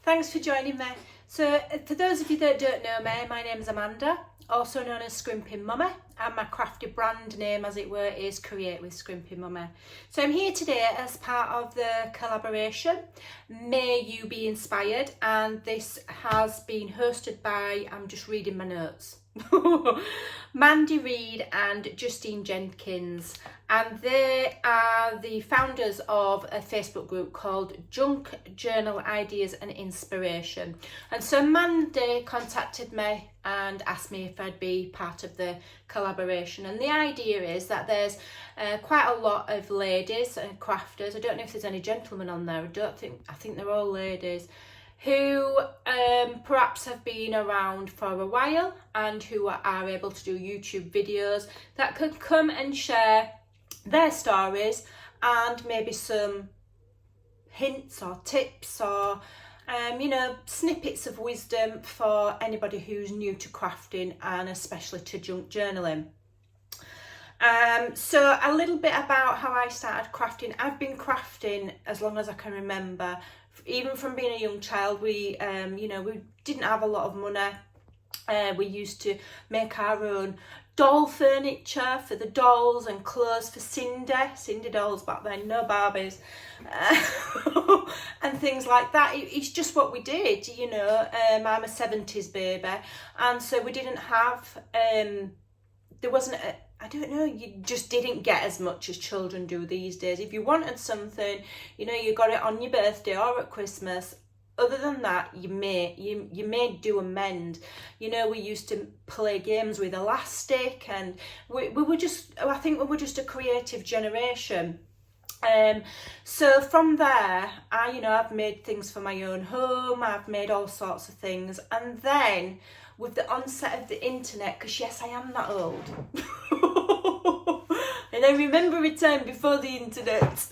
Thanks for joining me. So for those of you that don't know me, my name is Amanda, also known as Scrimpingmommy, and my crafty brand name, as it were, is Create with Scrimpingmommy. So I'm here today as part of the collaboration May You Be Inspired, and this has been hosted by, I'm just reading my notes, Mandy and Justine Jenkins, and they are the founders of a Facebook group called Junk Journal Ideas and Inspiration. And so Mandy contacted me and asked me if I'd be part of the collaboration, and the idea is that there's quite a lot of ladies and crafters. I don't know if there's any gentlemen on there. I think they're all ladies who perhaps have been around for a while and who are able to do YouTube videos that could come and share their stories and maybe some hints or tips or snippets of wisdom for anybody who's new to crafting and especially to junk journaling. So a little bit about how I started crafting. I've been crafting as long as I can remember. Even from being a young child, we didn't have a lot of money. We used to make our own doll furniture for the dolls and clothes for Cindy dolls back then, no Barbies, and things like that. It's just what we did, I'm a 70s baby, and so we didn't have, there wasn't you just didn't get as much as children do these days. If you wanted something, you got it on your birthday or at Christmas. Other than that, you may do and mend. We used to play games with elastic, and we were just, I think we were just a creative generation. So from there, I've made things for my own home. I've made all sorts of things, and then with the onset of the internet, because yes, I am that old, and I remember a time before the internet.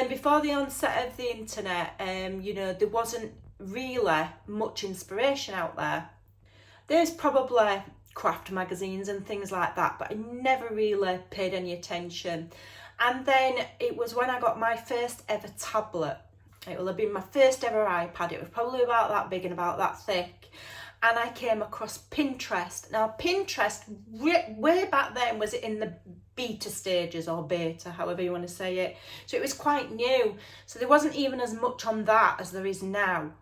Before the onset of the internet, there wasn't really much inspiration out there. There's probably craft magazines and things like that, but I never really paid any attention. And then it was when I got my first ever tablet. It will have been my first ever iPad. It was probably about that big and about that thick. And I came across Pinterest. Now, Pinterest, way back then, was in the beta stages, or beta, however you want to say it. So it was quite new. So there wasn't even as much on that as there is now.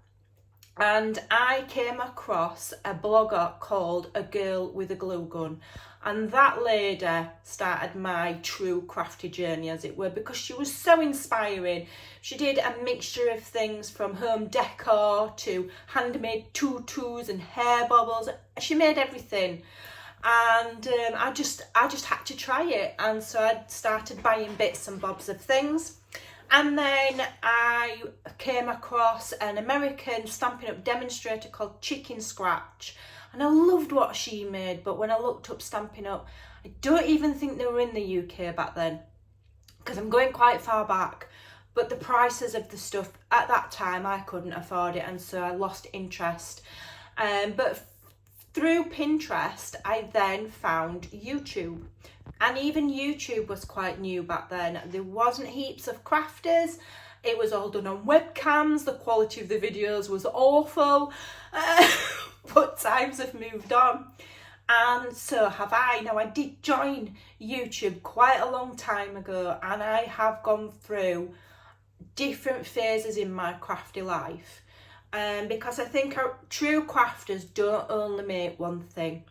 And I came across a blogger called A Girl with a Glue Gun. And that lady started my true crafty journey, as it were, because she was so inspiring. She did a mixture of things from home decor to handmade tutus and hair bobbles. She made everything. And I just had to try it. And so I started buying bits and bobs of things. And then I came across an American Stampin' Up! Demonstrator called Chicken Scratch. And I loved what she made, but when I looked up Stampin' Up!, I don't even think they were in the UK back then, because I'm going quite far back. But the prices of the stuff at that time, I couldn't afford it, and so I lost interest. But through Pinterest, I then found YouTube. And even YouTube was quite new back then. There wasn't heaps of crafters. It was all done on webcams. The quality of the videos was awful. But times have moved on. And so have I. Now, I did join YouTube quite a long time ago, and I have gone through different phases in my crafty life. Because I think true crafters don't only make one thing.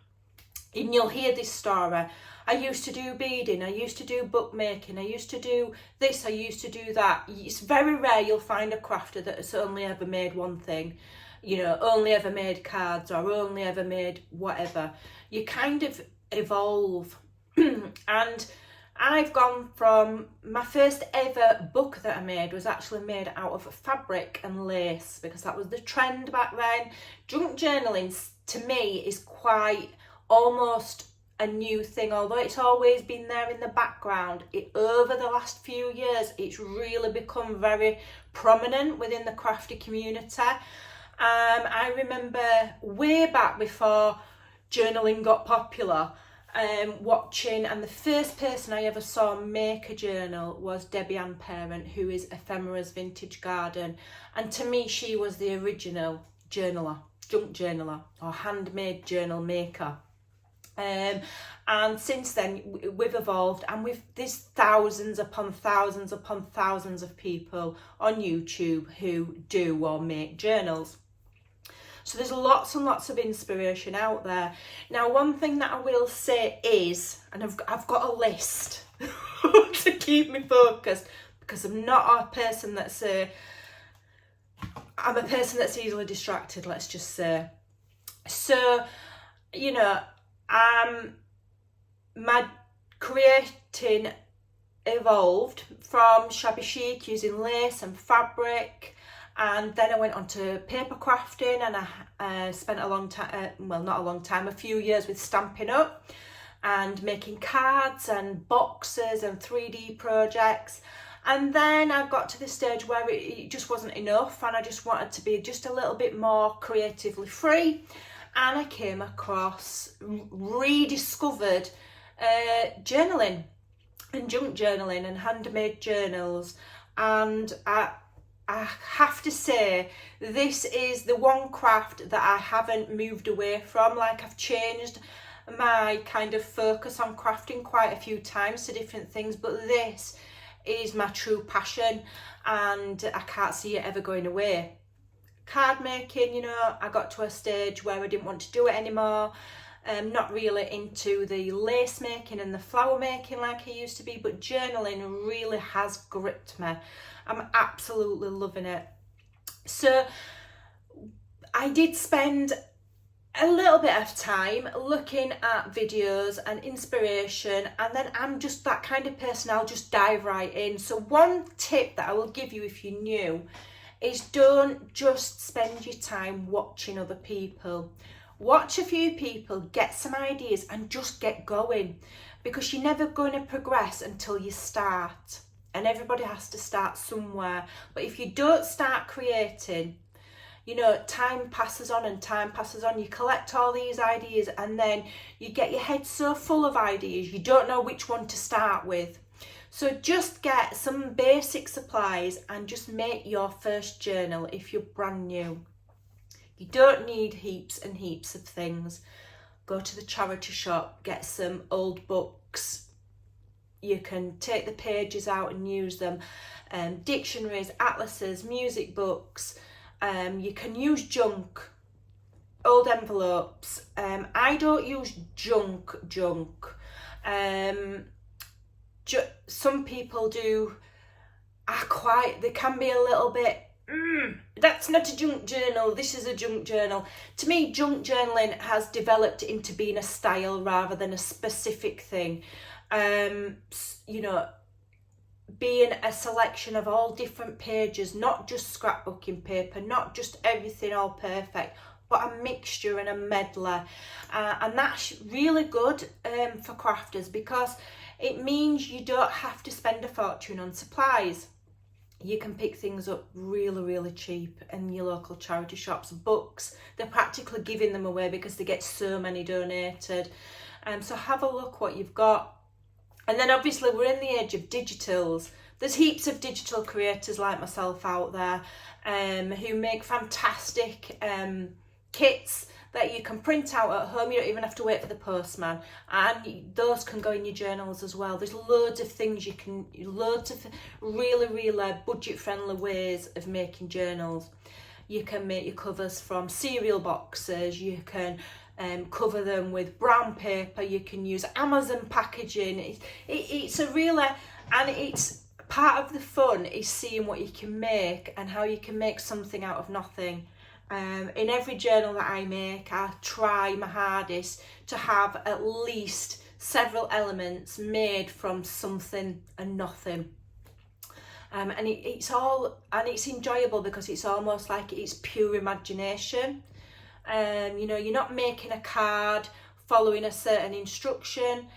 And you'll hear this story. I used to do beading, I used to do bookmaking, I used to do this, I used to do that. It's very rare you'll find a crafter that has only ever made one thing. Only ever made cards or only ever made whatever. You kind of evolve. And I've gone from, my first ever book that I made was actually made out of fabric and lace, because that was the trend back then. Junk journaling, to me, is quite almost a new thing, although it's always been there in the background. Over the last few years, it's really become very prominent within the crafty community. I remember way back before journaling got popular, watching, and the first person I ever saw make a journal was Debbie Ann Parent, who is Ephemera's Vintage Garden, and to me she was the original journaler, junk journaler or handmade journal maker. And since then we've evolved, and there's thousands upon thousands upon thousands of people on YouTube who do or make journals. So there's lots and lots of inspiration out there. Now, one thing that I will say is, and I've got a list to keep me focused, because I'm not a person that's I'm a person that's easily distracted, let's just say. So, you know, my creating evolved from shabby chic, using lace and fabric, and then I went on to paper crafting, and I spent a long time, well, not a long time, a few years with Stampin' Up and making cards and boxes and 3D projects. And then I got to the stage where it just wasn't enough, and I just wanted to be just a little bit more creatively free. And I came across, rediscovered journaling and junk journaling and handmade journals. And I have to say, this is the one craft that I haven't moved away from. Like, I've changed my kind of focus on crafting quite a few times to different things, but this is my true passion, and I can't see it ever going away. Card making, you know, I got to a stage where I didn't want to do it anymore. Not really into the lace making and the flower making like I used to be, but journaling really has gripped me. I'm absolutely loving it. So I did spend a little bit of time looking at videos and inspiration, and then I'm just that kind of person, I'll just dive right in. So one tip that I will give you if you're new is, don't just spend your time watching other people. Watch a few people, get some ideas, and just get going, because you're never going to progress until you start, and everybody has to start somewhere. But if you don't start creating, you know, time passes on and time passes on. You collect all these ideas, and then you get your head so full of ideas you don't know which one to start with. So just get some basic supplies and just make your first journal if you're brand new. You don't need heaps and heaps of things. Go to the charity shop, get some old books. You can take the pages out and use them. Dictionaries, atlases, music books. You can use junk, old envelopes. I don't use junk. Some people do, they can be a little bit, that's not a junk journal, this is a junk journal. To me, junk journaling has developed into being a style rather than a specific thing. You know, being a selection of all different pages, not just scrapbooking paper, not just everything all perfect, but a mixture and a medley. And that's really good for crafters, because it means you don't have to spend a fortune on supplies. You can pick things up really, really cheap in your local charity shops. Books, they're practically giving them away because they get so many donated. So have a look what you've got. And then obviously we're in the age of digitals. There's heaps of digital creators like myself out there who make fantastic kits that you can print out at home. You don't even have to wait for the postman, and those can go in your journals as well. There's loads of things loads of really, really budget friendly ways of making journals. You can make your covers from cereal boxes, you can cover them with brown paper, you can use Amazon packaging. It's a really, and it's part of the fun is seeing what you can make and how you can make something out of nothing. In every journal that I make, I try my hardest to have at least several elements made from something and nothing. And it's enjoyable because it's almost like it's pure imagination. You know, you're not making a card following a certain instruction.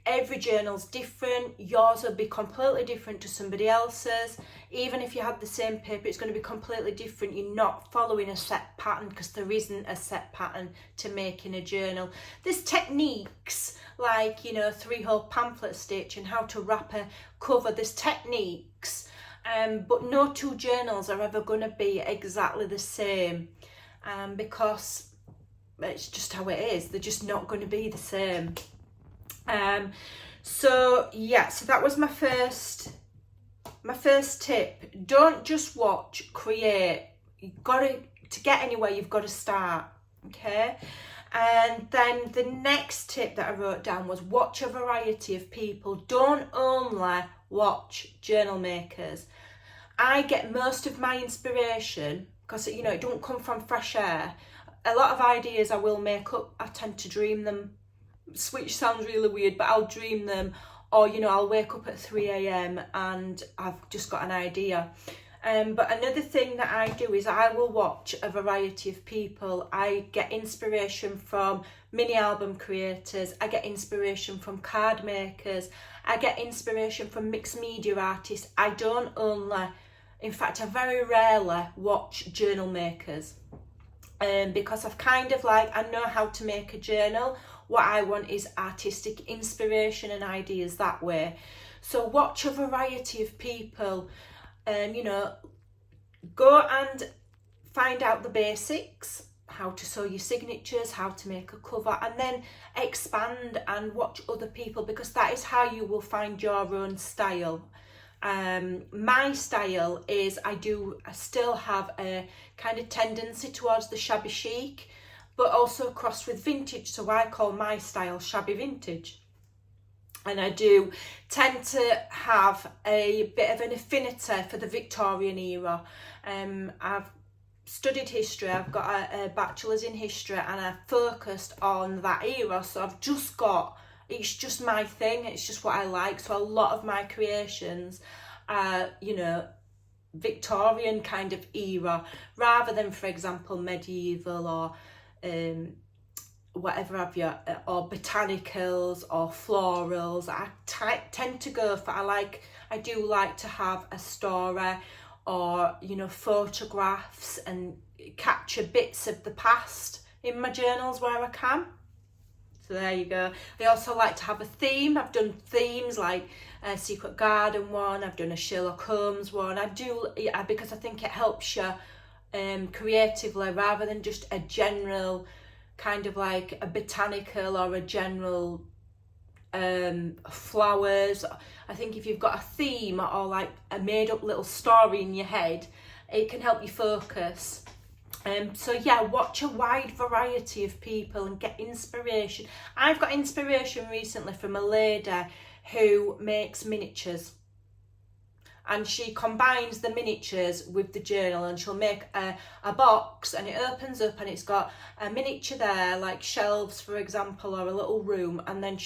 every journal's different. Yours will be completely different to somebody else's. Even if you have the same paper, it's going to be completely different. You're not following a set pattern, because there isn't a set pattern to making a journal. There's techniques like, you know, 3-hole pamphlet stitch and how to wrap a cover. There's techniques, but no two journals are ever going to be exactly the same, because it's just how it is. They're just not going to be the same. So yeah, so that was my first tip. Don't just watch, create. You've got to get anywhere, you've got to start. Okay. And then the next tip that I wrote down was watch a variety of people. Don't only watch journal makers. I get most of my inspiration, because, you know, it don't come from fresh air. A lot of ideas I will make up. I tend to dream them, which sounds really weird, but I'll dream them. Or, you know, I'll wake up at 3 a.m. and I've just got an idea. But another thing that I do is I will watch a variety of people. I get inspiration from mini album creators. I get inspiration from card makers. I get inspiration from mixed media artists. I don't only, in fact, I very rarely watch journal makers. Because I've kind of like, I know how to make a journal. What I want is artistic inspiration and ideas that way. So watch a variety of people. You know, go and find out the basics, how to sew your signatures, how to make a cover, and then expand and watch other people, because that is how you will find your own style. My style is I still have a kind of tendency towards the shabby chic, but also crossed with vintage, so I call my style shabby vintage. And I do tend to have a bit of an affinity for the Victorian era. I've studied history, I've got a bachelor's in history, and I've focused on that era, so I've just got, it's just my thing, it's just what I like. So a lot of my creations are, you know, Victorian kind of era, rather than, for example, medieval or whatever have you, or botanicals or florals. I tend to go for, I do like to have a story, or, you know, photographs, and capture bits of the past in my journals where I can. So there you go. I also like to have a theme. I've done themes like a Secret Garden one, I've done a Sherlock Holmes one. I do, because I think it helps you creatively, rather than just a general kind of like a botanical or a general flowers. I think if you've got a theme or like a made up little story in your head, it can help you focus. So yeah, watch a wide variety of people and get inspiration. I've got inspiration recently from a lady who makes miniatures, and she combines the miniatures with the journal, and she'll make a box, and it opens up and it's got a miniature there, like shelves for example, or a little room, and then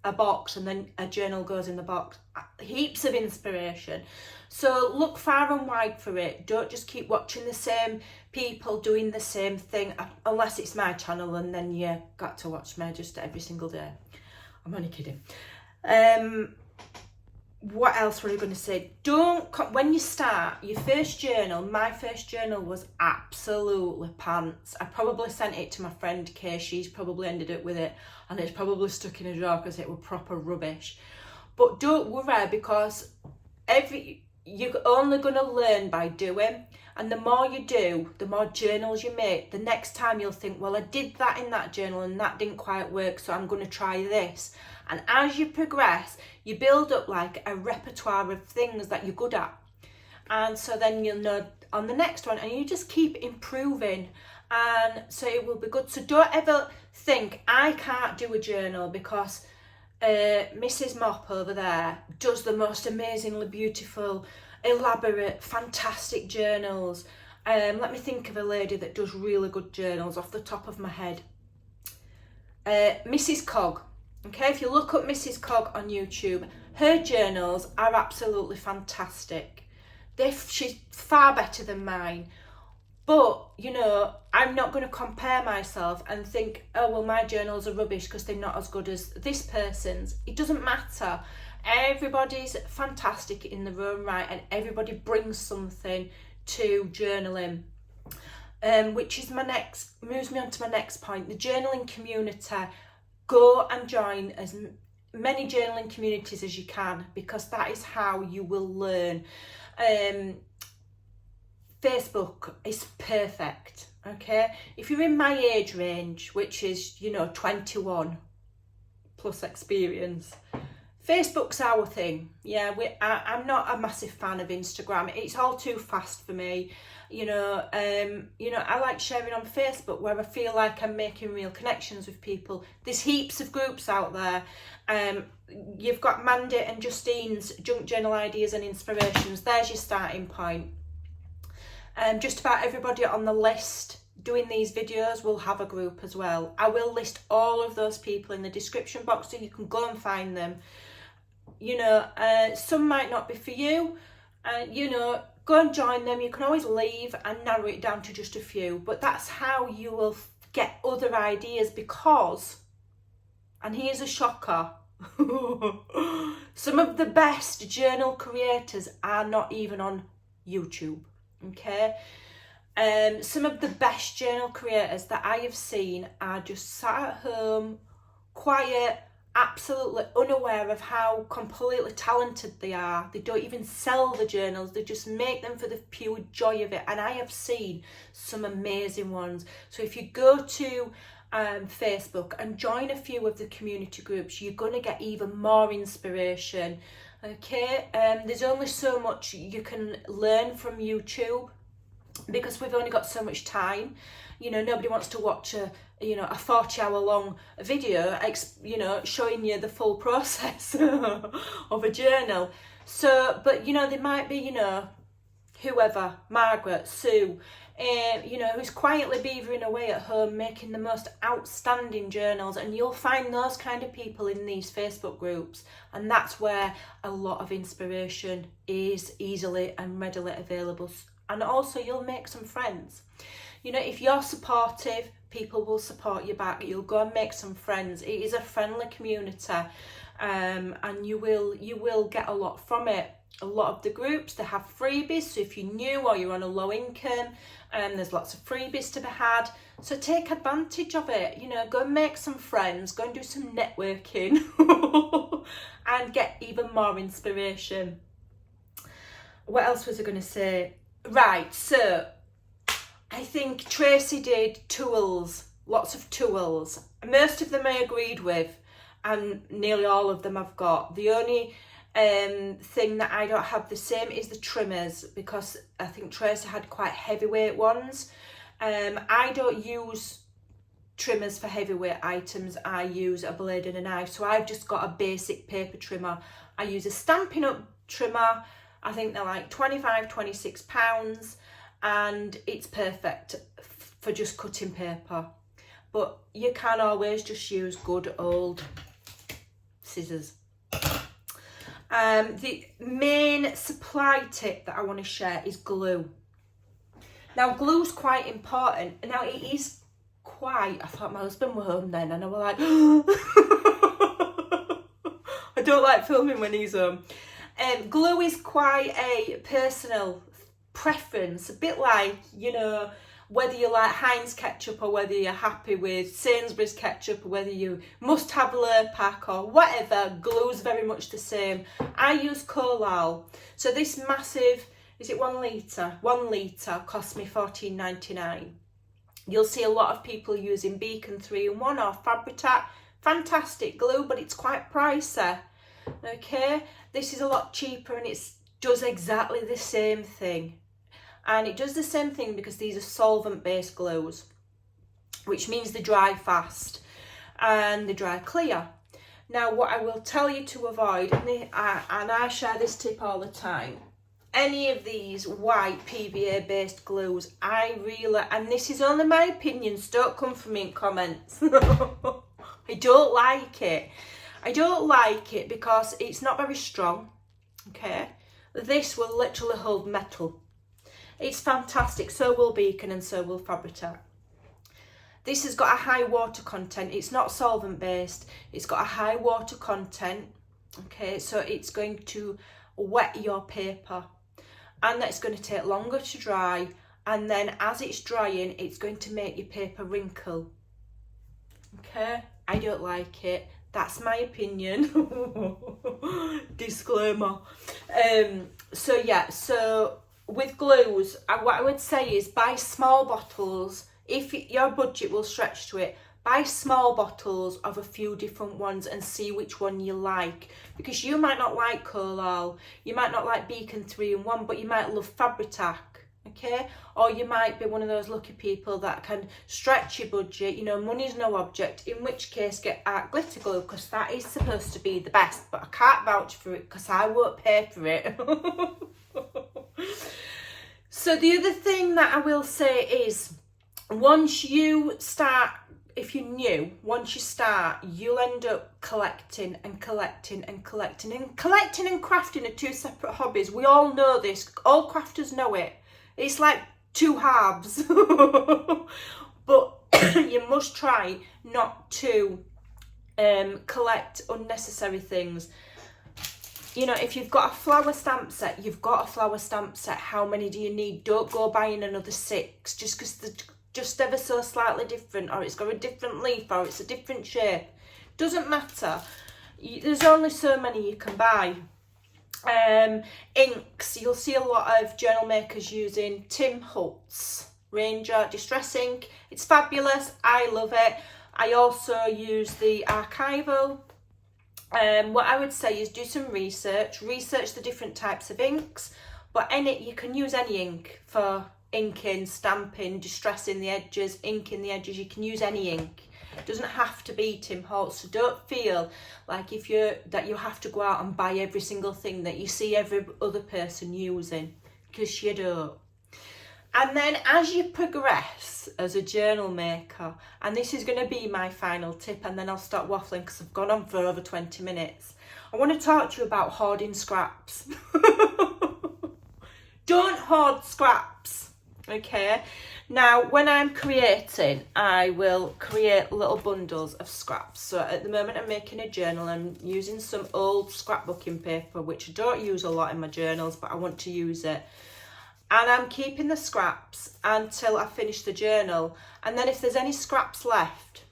a box, and then a journal goes in the box. Heaps of inspiration. So look far and wide for it. Don't just keep watching the same people doing the same thing, unless it's my channel, and then you got to watch me just every single day. I'm only kidding. What else were I going to say? When you start your first journal, my first journal was absolutely pants. I probably sent it to my friend Kay. She's probably ended up with it, and it's probably stuck in a drawer because it was proper rubbish. But don't worry, because you're only going to learn by doing, and the more you do, the more journals you make. The next time you'll think, well, I did that in that journal and that didn't quite work, so I'm going to try this. And as you progress, you build up like a repertoire of things that you're good at, and so then you'll know on the next one, and you just keep improving, and so it will be good. So don't ever think I can't do a journal because Mrs. Mop over there does the most amazingly beautiful, elaborate, fantastic journals. Let me think of a lady that does really good journals off the top of my head. Mrs. Cog. Okay, if you look up Mrs. Cog on YouTube, her journals are absolutely fantastic. She's far better than mine. But, you know, I'm not going to compare myself and think, oh, well, my journals are rubbish because they're not as good as this person's. It doesn't matter. Everybody's fantastic in their own right, and everybody brings something to journaling. Which is moves me on to my next point, the journaling community. Go and join as many journaling communities as you can, because that is how you will learn. Facebook is perfect, okay? If you're in my age range, which is, you know, 21 plus experience, Facebook's our thing. Yeah, I'm not a massive fan of Instagram. It's all too fast for me. You know, I like sharing on Facebook where I feel like I'm making real connections with people. There's heaps of groups out there. You've got Mandy and Justine's Junk Journal Ideas and Inspirations. There's your starting point. Just about everybody on the list doing these videos will have a group as well. I will list all of those people in the description box so you can go and find them. You know, some might not be for you. You know, go and join them. You can always leave and narrow it down to just a few. But that's how you will get other ideas, because, and here's a shocker, some of the best journal creators are not even on YouTube. Okay, some of the best journal creators that I have seen are just sat at home, quiet, absolutely unaware of how completely talented they are. They don't even sell the journals, they just make them for the pure joy of it, and I have seen some amazing ones. So if you go to Facebook and join a few of the community groups, you're going to get even more inspiration. Okay, there's only so much you can learn from YouTube, because we've only got so much time. You know, nobody wants to watch a 40-hour long video, you know, showing you the full process of a journal. So, but, you know, there might be, you know, whoever, Margaret, Sue, you know, who's quietly beavering away at home making the most outstanding journals, and you'll find those kind of people in these Facebook groups, and that's where a lot of inspiration is easily and readily available. And also you'll make some friends. You know, if you're supportive, people will support you back. You'll go and make some friends. It is a friendly community, and you will get a lot from it. A lot of the groups, they have freebies, so if you're new or you're on a low income, there's lots of freebies to be had. So take advantage of it. You know, go and make some friends, go and do some networking and get even more inspiration. What else was I going to say? Right, so I think Tracy did tools, lots of tools. Most of them I agreed with, and nearly all of them I've got. The only thing that I don't have the same is the trimmers, because I think Tracy had quite heavyweight ones. I don't use trimmers for heavyweight items. I use a blade and a knife, so I've just got a basic paper trimmer. I use a Stampin' Up trimmer. I think they're like £25-26, and it's perfect for just cutting paper. But you can always just use good old scissors. The main supply tip that I want to share is glue. Now, glue's quite important. Now, it is quite, I thought my husband were home then, and I was like, I don't like filming when he's home. Glue is quite a personal preference, a bit like, you know, whether you like Heinz ketchup or whether you're happy with Sainsbury's ketchup, or whether you must have Lurpak or whatever, glue's very much the same. I use Collal. So this massive, is it 1 litre? 1 litre cost me $14.99. You'll see a lot of people using Beacon 3-in-1 or Fabritat. Fantastic glue, but it's quite pricey. Okay, this is a lot cheaper, and it does exactly the same thing. And it does the same thing because these are solvent-based glues, which means they dry fast and they dry clear. Now, what I will tell you to avoid, and I share this tip all the time, any of these white PVA-based glues, and this is only my opinion, so don't come for me in comments. I don't like it. I don't like it because it's not very strong, okay? This will literally hold metal. It's fantastic. So will Beacon and so will Fabri-Tac. This has got a high water content. It's not solvent based. It's got a high water content. Okay, so it's going to wet your paper, and that's going to take longer to dry, and then as it's drying it's going to make your paper wrinkle. Okay, I don't like it. That's my opinion. Disclaimer. So yeah, so with glues, what I would say is buy small bottles. If your budget will stretch to it, buy small bottles of a few different ones and see which one you like, because you might not like Collall, you might not like Beacon 3-in-1, but you might love Fabri-Tac, okay? Or you might be one of those lucky people that can stretch your budget, you know, money's no object, in which case get art glitter glue, because that is supposed to be the best, but I can't vouch for it because I won't pay for it. So the other thing that I will say is, once you start, if you're new, once you start, you'll end up collecting and collecting and collecting. And collecting and crafting are two separate hobbies. We all know this. All crafters know it. It's like two halves. But you must try not to collect unnecessary things. You know, if you've got a flower stamp set, you've got a flower stamp set. How many do you need? Don't go buying another 6 just because they're just ever so slightly different, or it's got a different leaf, or it's a different shape. Doesn't matter. There's only so many you can buy. Inks, you'll see a lot of journal makers using Tim Holtz Ranger Distress ink. It's fabulous. I love it. I also use the Archival. What I would say is do some research the different types of inks, but you can use any ink for inking, stamping, distressing the edges, inking the edges. You can use any ink. It doesn't have to be Tim Holtz, so don't feel like that you have to go out and buy every single thing that you see every other person using, because you don't. And then as you progress as a journal maker, and this is going to be my final tip, and then I'll stop waffling because I've gone on for over 20 minutes. I want to talk to you about hoarding scraps. Don't hoard scraps. Okay, now when I'm creating, I will create little bundles of scraps. So at the moment I'm making a journal. I'm using some old scrapbooking paper, which I don't use a lot in my journals, but I want to use it. And I'm keeping the scraps until I finish the journal. And then if there's any scraps left,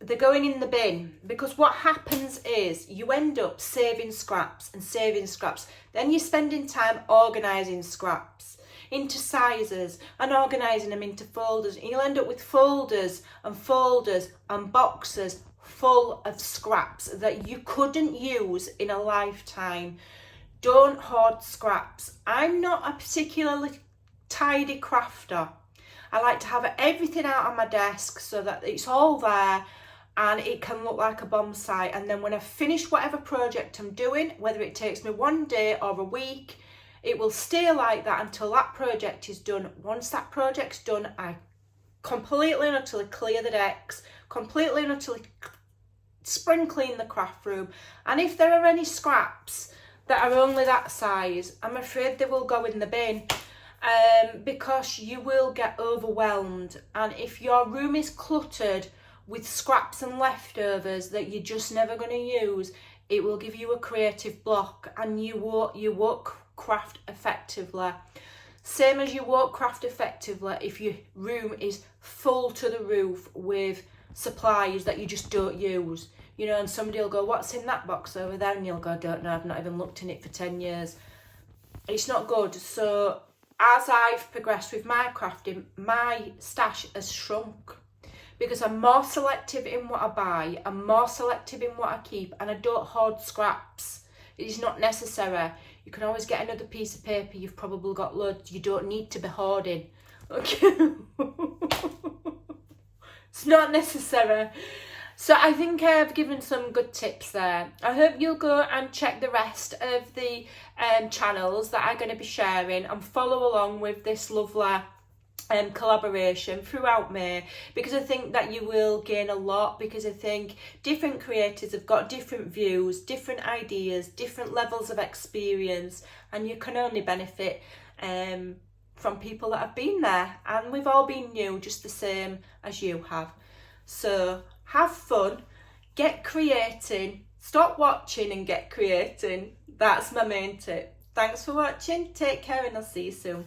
they're going in the bin, because what happens is you end up saving scraps and saving scraps. Then you're spending time organising scraps into sizes and organising them into folders, and you'll end up with folders and boxes full of scraps that you couldn't use in a lifetime. Don't hoard scraps. I'm not a particularly tidy crafter. I like to have everything out on my desk so that it's all there and it can look like a bomb site. And then when I've finished whatever project I'm doing, whether it takes me one day or a week, it will stay like that until that project is done. Once that project's done, I completely and utterly clear the decks, completely and utterly spring clean the craft room. And if there are any scraps that are only that size, I'm afraid they will go in the bin, because you will get overwhelmed. And if your room is cluttered with scraps and leftovers that you're just never going to use, it will give you a creative block, and you won't craft effectively. Same as you won't craft effectively if your room is full to the roof with supplies that you just don't use. You know, and somebody will go, what's in that box over there? And you'll go, I don't know, I've not even looked in it for 10 years. It's not good. So as I've progressed with my crafting, my stash has shrunk, because I'm more selective in what I buy, I'm more selective in what I keep, and I don't hoard scraps. It is not necessary. You can always get another piece of paper. You've probably got loads. You don't need to be hoarding. Okay. It's not necessary. So I think I've given some good tips there. I hope you'll go and check the rest of the channels that I'm going to be sharing, and follow along with this lovely collaboration throughout May, because I think that you will gain a lot, because I think different creators have got different views, different ideas, different levels of experience, and you can only benefit from people that have been there, and we've all been new just the same as you have. So have fun, get creating, stop watching and get creating. That's my main tip. Thanks for watching, take care, and I'll see you soon.